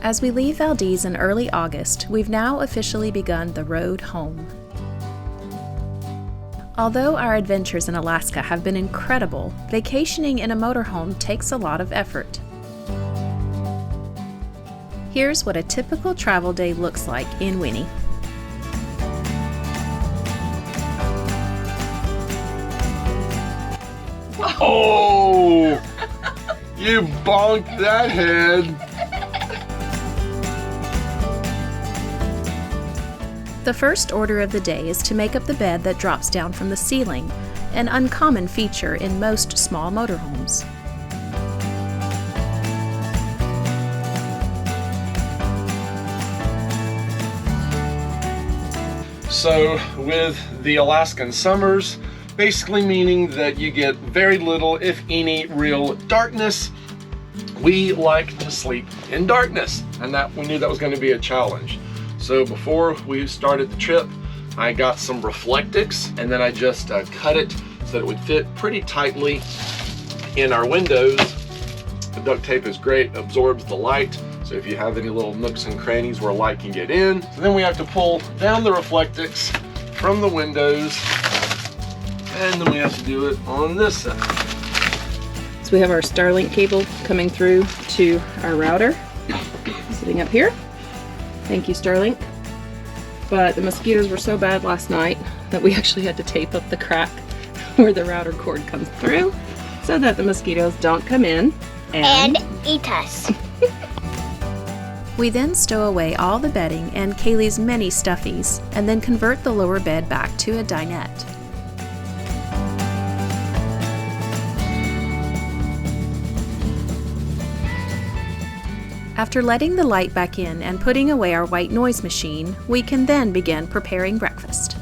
As we leave Valdez in early August, we've now officially begun the road home. Although our adventures in Alaska have been incredible, vacationing in a motorhome takes a lot of effort. Here's what a typical travel day looks like in Winnie. Oh! You bonked that head! The first order of the day is to make up the bed that drops down from the ceiling, an uncommon feature in most small motorhomes. So, with the Alaskan summers, basically meaning that you get very little, if any, real darkness, we like to sleep in darkness, and that we knew that was going to be a challenge. So before we started the trip, I got some Reflectix, and then I just cut it so that it would fit pretty tightly in our windows. The duct tape is great, absorbs the light, so if you have any little nooks and crannies where light can get in. So then we have to pull down the Reflectix from the windows, and then we have to do it on this side. So we have our Starlink cable coming through to our router, sitting up here. Thank you, Starlink. But the mosquitoes were so bad last night that we actually had to tape up the crack where the router cord comes through so that the mosquitoes don't come in and eat us. We then stow away all the bedding and Kaylee's many stuffies, and then convert the lower bed back to a dinette. After letting the light back in and putting away our white noise machine, we can then begin preparing breakfast.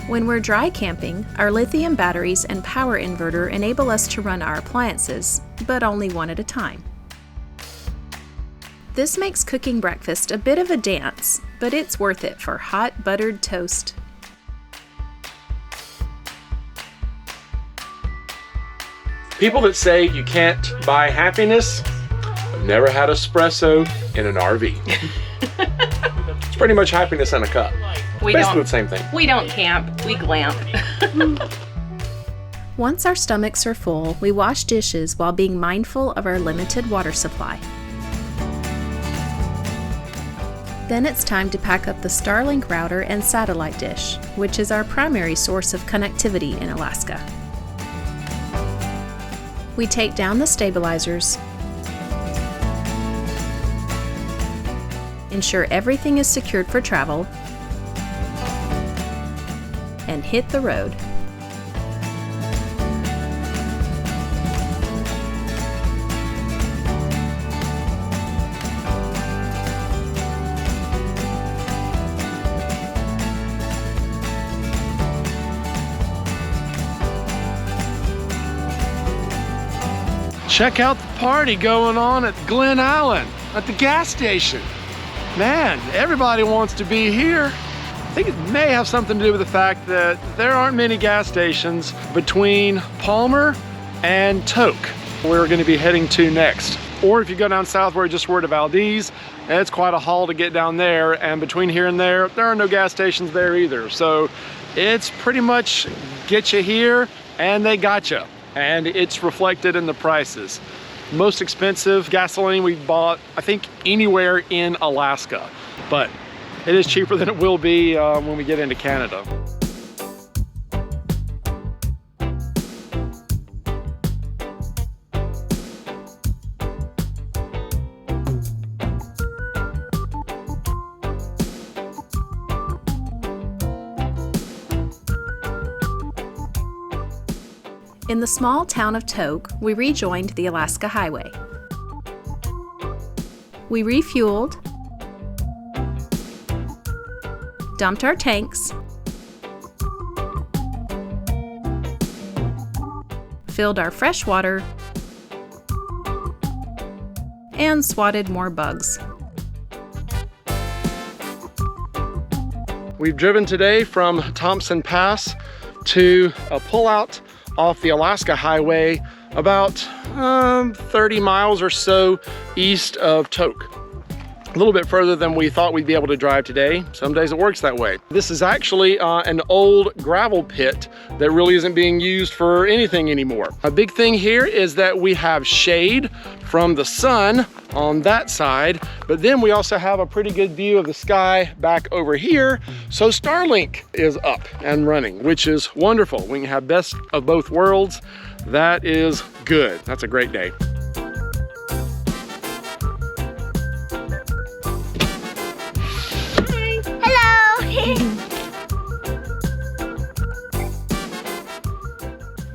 When we're dry camping, our lithium batteries and power inverter enable us to run our appliances, but only one at a time. This makes cooking breakfast a bit of a dance, but it's worth it for hot buttered toast. People that say you can't buy happiness have never had espresso in an RV. It's pretty much happiness in a cup. Basically the same thing. We don't camp, we glamp. Once our stomachs are full, we wash dishes while being mindful of our limited water supply. Then it's time to pack up the Starlink router and satellite dish, which is our primary source of connectivity in Alaska. We take down the stabilizers, ensure everything is secured for travel, and hit the road. Check out the party going on at Glen Allen at the gas station. Man, everybody wants to be here. I think it may have something to do with the fact that there aren't many gas stations between Palmer and Tok, where we're going to be heading to next. Or if you go down south where just word of Valdez, it's quite a haul to get down there, and between here and there are no gas stations there either. So it's pretty much get you here and they got you. And it's reflected in the prices. Most expensive gasoline we bought, I think, anywhere in Alaska, but it is cheaper than it will be when we get into Canada. In the small town of Tok, we rejoined the Alaska Highway. We refueled, dumped our tanks, filled our fresh water, and swatted more bugs. We've driven today from Thompson Pass to a pullout off the Alaska Highway about 30 miles or so east of Toke. A little bit further than we thought we'd be able to drive today. Some days it works that way. This is actually an old gravel pit that really isn't being used for anything anymore. A big thing here is that we have shade from the sun on that side, but then we also have a pretty good view of the sky back over here. So Starlink is up and running, which is wonderful. We can have best of both worlds. That is good. That's a great day.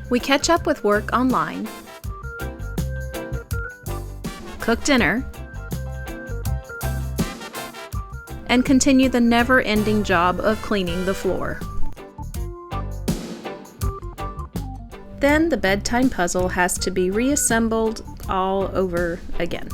We catch up with work online, cook dinner, and continue the never-ending job of cleaning the floor. Then the bedtime puzzle has to be reassembled all over again.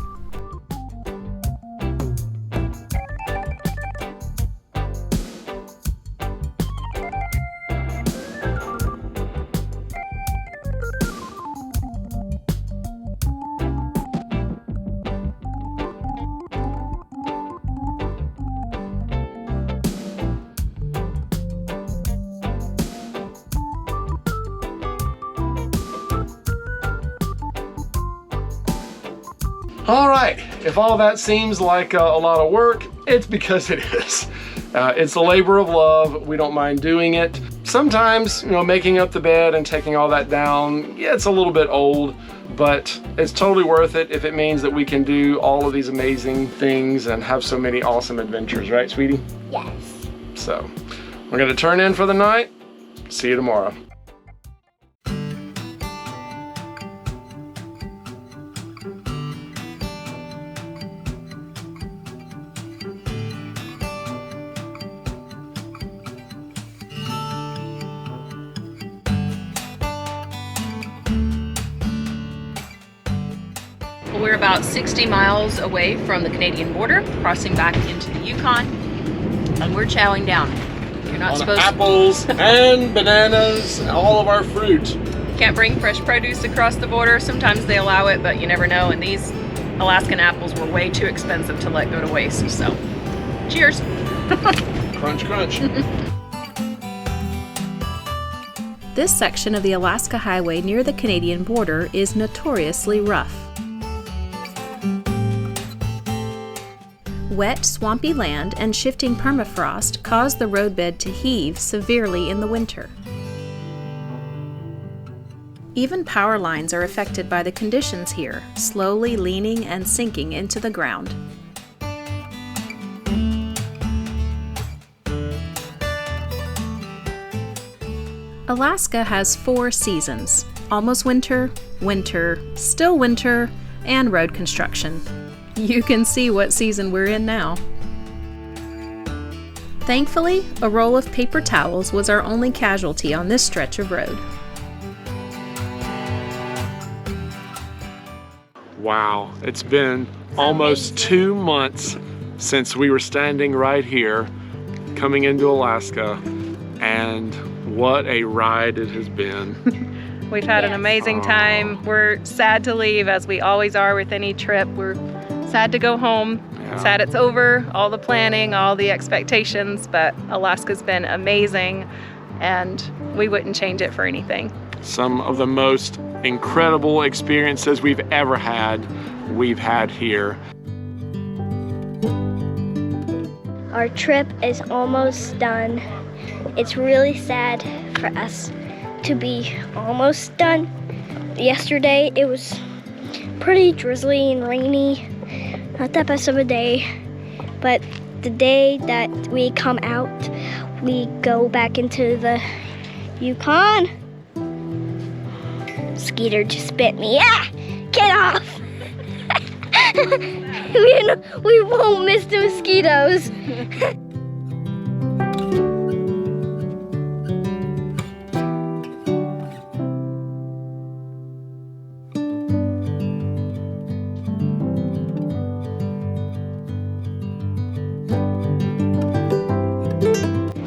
All right, if all that seems like a lot of work, it's because it is. It's a labor of love. We don't mind doing it. Sometimes, making up the bed and taking all that down, yeah, it's a little bit old, but it's totally worth it if it means that we can do all of these amazing things and have so many awesome adventures, right, sweetie? Yes. So, we're gonna turn in for the night. See you tomorrow. We're about 60 miles away from the Canadian border, crossing back into the Yukon, and we're chowing down. You're not supposed to. Apples and bananas, and all of our fruit. Can't bring fresh produce across the border. Sometimes they allow it, but you never know. And these Alaskan apples were way too expensive to let go to waste. So, cheers. Crunch, crunch. This section of the Alaska Highway near the Canadian border is notoriously rough. Wet, swampy land and shifting permafrost cause the roadbed to heave severely in the winter. Even power lines are affected by the conditions here, slowly leaning and sinking into the ground. Alaska has 4 seasons: almost winter, winter, still winter, and road construction. You can see what season we're in now. Thankfully, a roll of paper towels was our only casualty on this stretch of road. Wow, it's been almost 2 months since we were standing right here coming into Alaska, and what a ride it has been. We've had an amazing time. We're sad to leave, as we always are with any trip. We're sad to go home, sad it's over, all the planning, all the expectations, but Alaska's been amazing and we wouldn't change it for anything. Some of the most incredible experiences we've ever had, we've had here. Our trip is almost done. It's really sad for us to be almost done. Yesterday it was pretty drizzly and rainy. Not that best of a day, but the day that we come out, we go back into the Yukon. Skeeter just bit me. Ah! Get off! we won't miss the mosquitoes.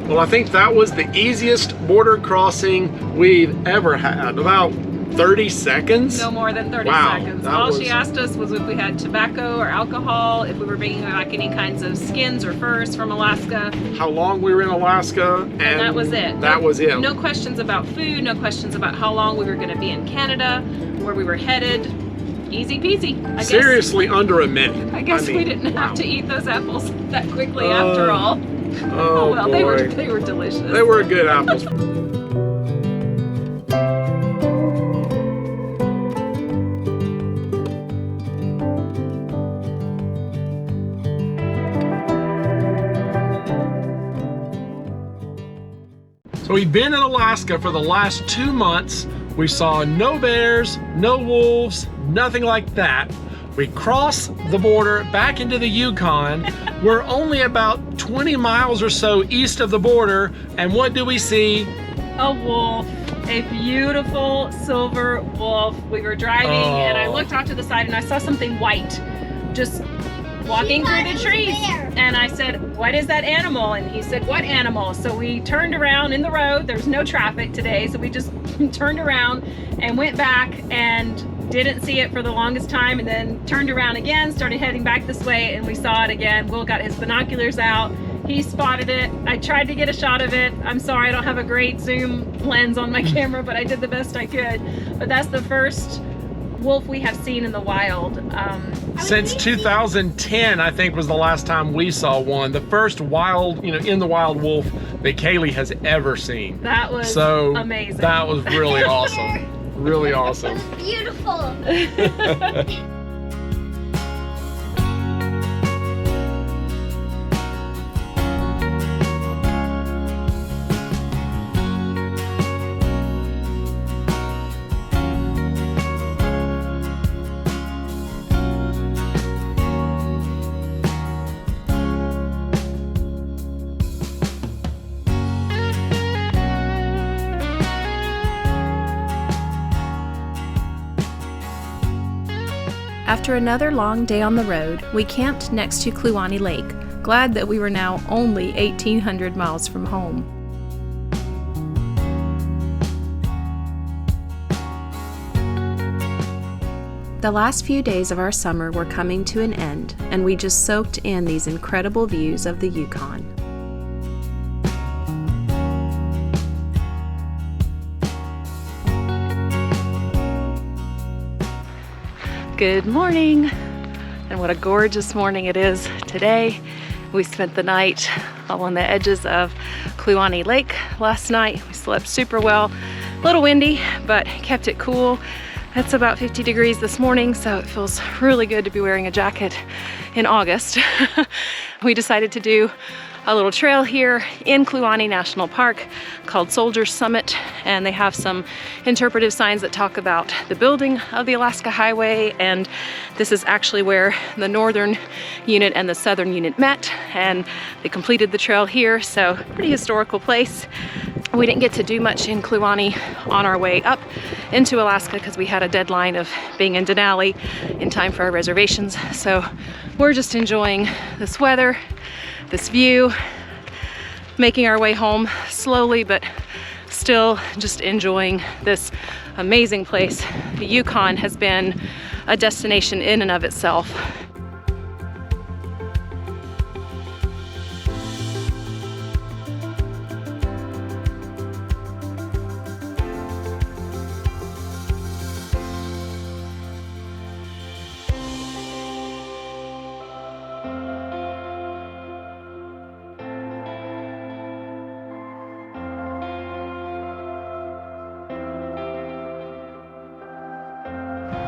Well, I think that was the easiest border crossing we've ever had. About 30 seconds? No more than 30 Wow, seconds. that All was- she asked us was if we had tobacco or alcohol, if we were bringing back any kinds of skins or furs from Alaska, How long we were in Alaska, and that was it. That was it. No questions about food, no questions about how long we were going to be in Canada, where we were headed. Easy peasy. I guess. Seriously, under a minute. I guess mean, we didn't wow. have to eat those apples that quickly after all. Oh, Well, boy. they were delicious. They were good apples. So we've been in Alaska for the last 2 months. We saw no bears, no wolves, nothing like that. We crossed the border back into the Yukon. We're only about 20 miles or so east of the border, and what do we see? A wolf, a beautiful silver wolf. We were driving and I looked off to the side and I saw something white just walking through the trees. And I said, what is that animal? And he said, what animal? So we turned around in the road. There's no traffic today. So we just turned around and went back and didn't see it for the longest time, and then turned around again, started heading back this way, and we saw it again. Will got his binoculars out. He spotted it. I tried to get a shot of it. I'm sorry, I don't have a great zoom lens on my camera, but I did the best I could. But that's the first wolf we have seen in the wild. Since 2010, I think, was the last time we saw one. The first wild, in the wild wolf that Kaylee has ever seen. That was so amazing. That was really awesome. Really awesome. Beautiful. After another long day on the road, we camped next to Kluane Lake, glad that we were now only 1,800 miles from home. The last few days of our summer were coming to an end, and we just soaked in these incredible views of the Yukon. Good morning, and what a gorgeous morning it is today. We spent the night on the edges of Kluane Lake last night. We slept super well, a little windy, but kept it cool. It's about 50 degrees this morning, so it feels really good to be wearing a jacket in August. We decided to do a little trail here in Kluane National Park called Soldiers Summit, and they have some interpretive signs that talk about the building of the Alaska Highway, and this is actually where the northern unit and the southern unit met, and they completed the trail here, so pretty historical place. We didn't get to do much in Kluane on our way up into Alaska because we had a deadline of being in Denali in time for our reservations, so we're just enjoying this weather, this view, making our way home slowly, but still just enjoying this amazing place. The Yukon has been a destination in and of itself.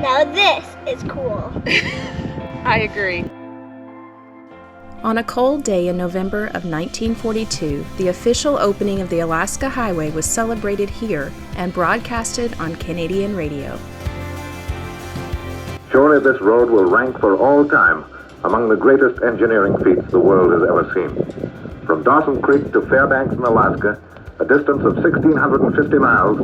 Now this is cool. I agree. On a cold day in November of 1942, the official opening of the Alaska Highway was celebrated here and broadcasted on Canadian radio. Surely this road will rank for all time among the greatest engineering feats the world has ever seen. From Dawson Creek to Fairbanks in Alaska, a distance of 1,650 miles,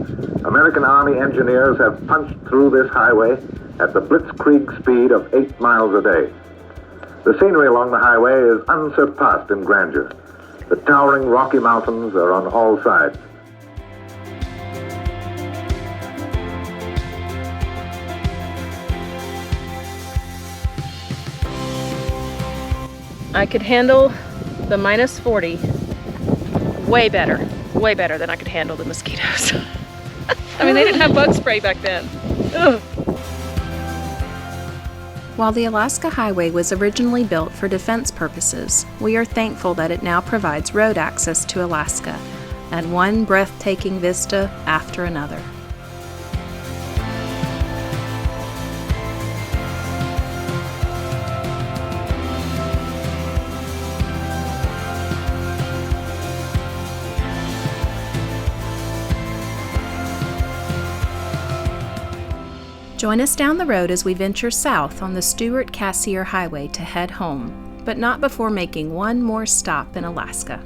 American Army engineers have punched through this highway at the blitzkrieg speed of 8 miles a day. The scenery along the highway is unsurpassed in grandeur. The towering Rocky Mountains are on all sides. I could handle the minus 40 way better than I could handle the mosquitoes. I mean, they didn't have bug spray back then. Ugh. While the Alaska Highway was originally built for defense purposes, we are thankful that it now provides road access to Alaska, and one breathtaking vista after another. Join us down the road as we venture south on the Stewart-Cassiar Highway to head home, but not before making one more stop in Alaska.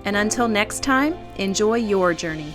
And until next time, enjoy your journey.